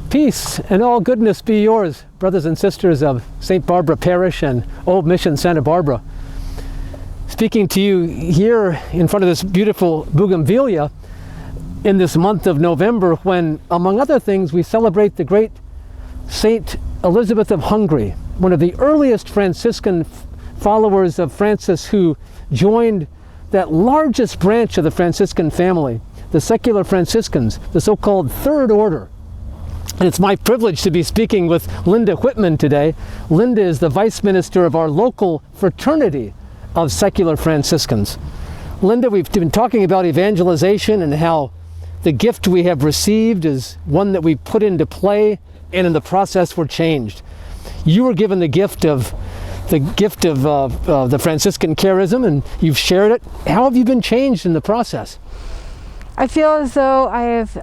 Peace and all goodness be yours, brothers and sisters of St. Barbara Parish and Old Mission Santa Barbara. Speaking to you here in front of this beautiful bougainvillea in this month of November when, among other things, we celebrate the great Saint Elizabeth of Hungary, one of the earliest Franciscan followers of Francis who joined that largest branch of the Franciscan family, the secular Franciscans, the so-called Third Order. And it's my privilege to be speaking with Linda Whitman today. Linda is the vice minister of our local fraternity of secular Franciscans. Linda, we've been talking about evangelization and how the gift we have received is one that we put into play, and in the process we're changed. You were given the gift of the Franciscan charism, and you've shared it. How have you been changed in the process? I feel as though I have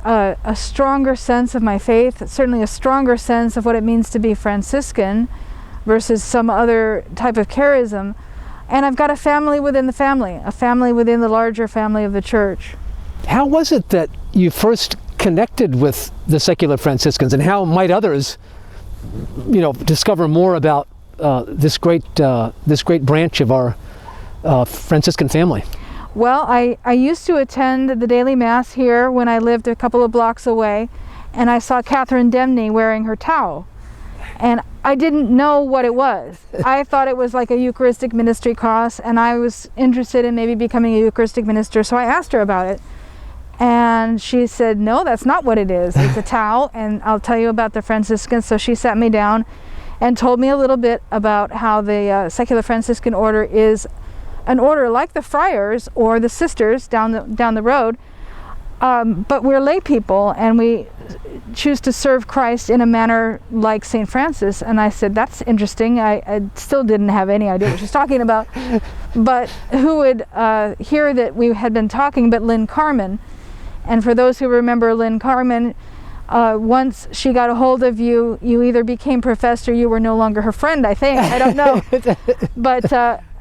a stronger sense of my faith, certainly a stronger sense of what it means to be Franciscan versus some other type of charism. And I've got a family within the family, a family within the larger family of the church. How was it that you first connected with the secular Franciscans, and how might others, discover more about this great branch of our Franciscan family? Well, I used to attend the daily Mass here when I lived a couple of blocks away, and I saw Catherine Demney wearing her towel. And I didn't know what it was. I thought it was like a Eucharistic ministry cross, and I was interested in maybe becoming a Eucharistic minister, so I asked her about it. And she said, no, that's not what it is. It's a towel, and I'll tell you about the Franciscans. So she sat me down and told me a little bit about how the secular Franciscan order is an order like the friars or the sisters down the road, but we're lay people and we choose to serve Christ in a manner like St. Francis. And I said, that's interesting. I still didn't have any idea what she's talking about, but who would hear that we had been talking but Lynn Carmen. And for those who remember Lynn Carmen, once she got a hold of you, you either became professed or you were no longer her friend, I think. I don't know. But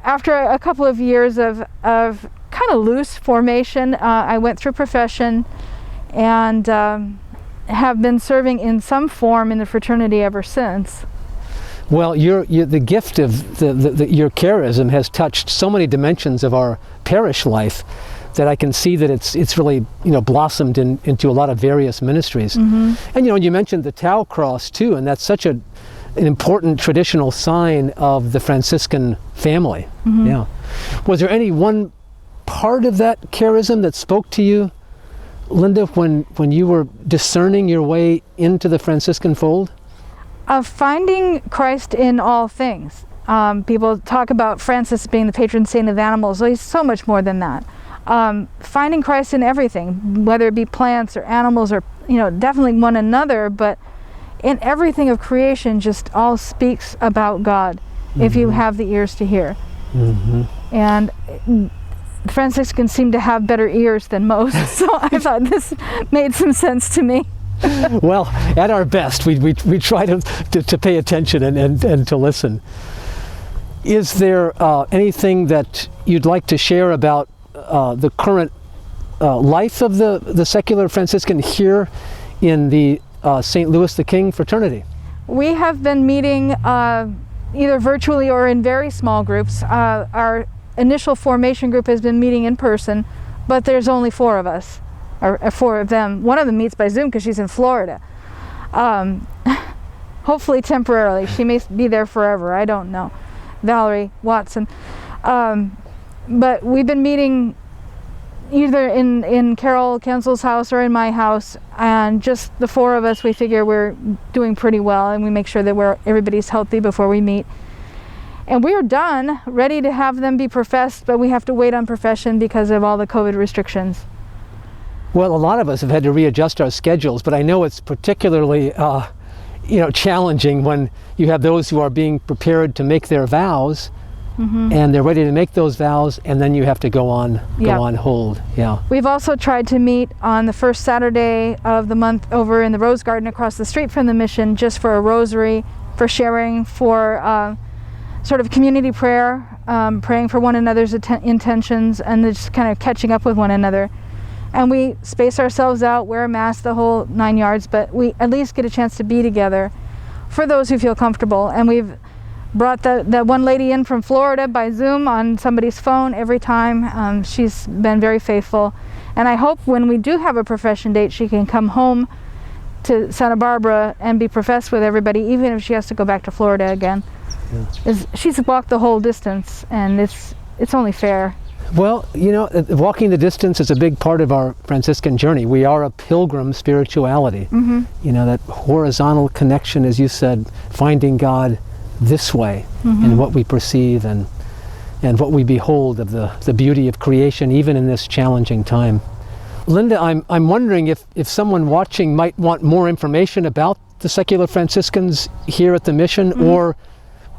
after a couple of years of kind of loose formation, I went through profession and have been serving in some form in the fraternity ever since. Well, the gift of your charism has touched so many dimensions of our parish life that I can see that it's really blossomed into a lot of various ministries. Mm-hmm. And you mentioned the Tau cross too, and that's such an important traditional sign of the Franciscan family. Mm-hmm. Yeah. Was there any one part of that charism that spoke to you, Linda, when you were discerning your way into the Franciscan fold? Finding Christ in all things. People talk about Francis being the patron saint of animals. Well, he's so much more than that. Finding Christ in everything, whether it be plants or animals or definitely one another, but in everything of creation, just all speaks about God. Mm-hmm. If you have the ears to hear. Mm-hmm. And Franciscans seem to have better ears than most, so I thought this made some sense to me. Well, at our best, we try to pay attention and to listen. Is there anything that you'd like to share about the current life of the secular Franciscan here in the St. Louis the King fraternity? We have been meeting either virtually or in very small groups. Our initial formation group has been meeting in person, but there's only 4 of us, or 4 of them. One of them meets by Zoom because she's in Florida. Hopefully temporarily. She may be there forever, I don't know. Valerie Watson. But we've been meeting either in Carol Kensel's house or in my house, and just the 4 of us, we figure we're doing pretty well, and we make sure that everybody's healthy before we meet. And we are done, ready to have them be professed, but we have to wait on profession because of all the COVID restrictions. Well, a lot of us have had to readjust our schedules, but I know it's particularly challenging when you have those who are being prepared to make their vows. Mm-hmm. And they're ready to make those vows, and then you have to go on hold. Yeah. We've also tried to meet on the first Saturday of the month over in the Rose Garden across the street from the mission, just for a rosary, for sharing, for sort of community prayer, praying for one another's intentions, and just kind of catching up with one another. and we space ourselves out, wear a mask, the whole 9 yards, but we at least get a chance to be together for those who feel comfortable. And we've brought that one lady in from Florida by Zoom on somebody's phone every time. She's been very faithful. And I hope when we do have a profession date, she can come home to Santa Barbara and be professed with everybody, even if she has to go back to Florida again. Yeah. She's walked the whole distance, and it's only fair. Well, you know, walking the distance is a big part of our Franciscan journey. We are a pilgrim spirituality. Mm-hmm. You know, that horizontal connection, as you said, finding God this way, mm-hmm. in what we perceive and what we behold of the beauty of creation, even in this challenging time. Linda, I'm wondering if someone watching might want more information about the secular Franciscans here at the mission, mm-hmm. or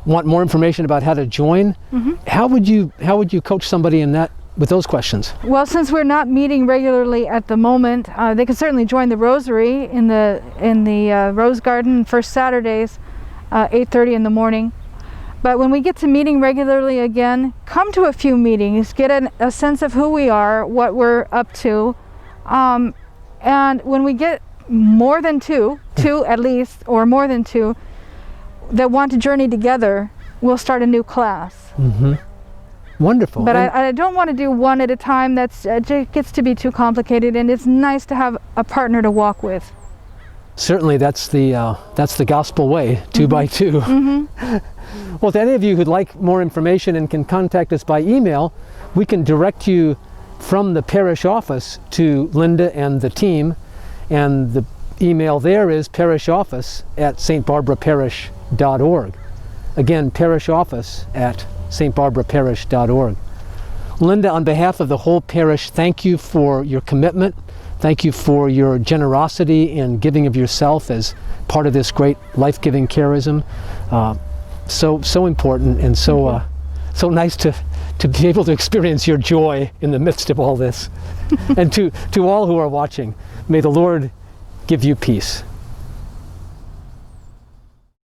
want more information about how to join. Mm-hmm. How would you coach somebody in that with those questions? Well, since we're not meeting regularly at the moment, they can certainly join the Rosary in the Rose Garden first Saturdays, 8:30 in the morning. But when we get to meeting regularly again, come to a few meetings, get a sense of who we are, what we're up to, and when we get more than two at least, or more than two, that want to journey together, we'll start a new class. Mm-hmm. Wonderful. But I don't want to do one at a time. It gets to be too complicated, and it's nice to have a partner to walk with. Certainly, that's the gospel way, 2 mm-hmm. by 2. Mm-hmm. Well, to any of you who'd like more information and can contact us by email, we can direct you from the parish office to Linda and the team, and the email there is parishoffice@stbarbaraparish.org. Again, parishoffice@stbarbaraparish.org. Linda, on behalf of the whole parish, thank you for your commitment. Thank you for your generosity in giving of yourself as part of this great life-giving charism. So important, and so nice to be able to experience your joy in the midst of all this. And to all who are watching, may the Lord give you peace.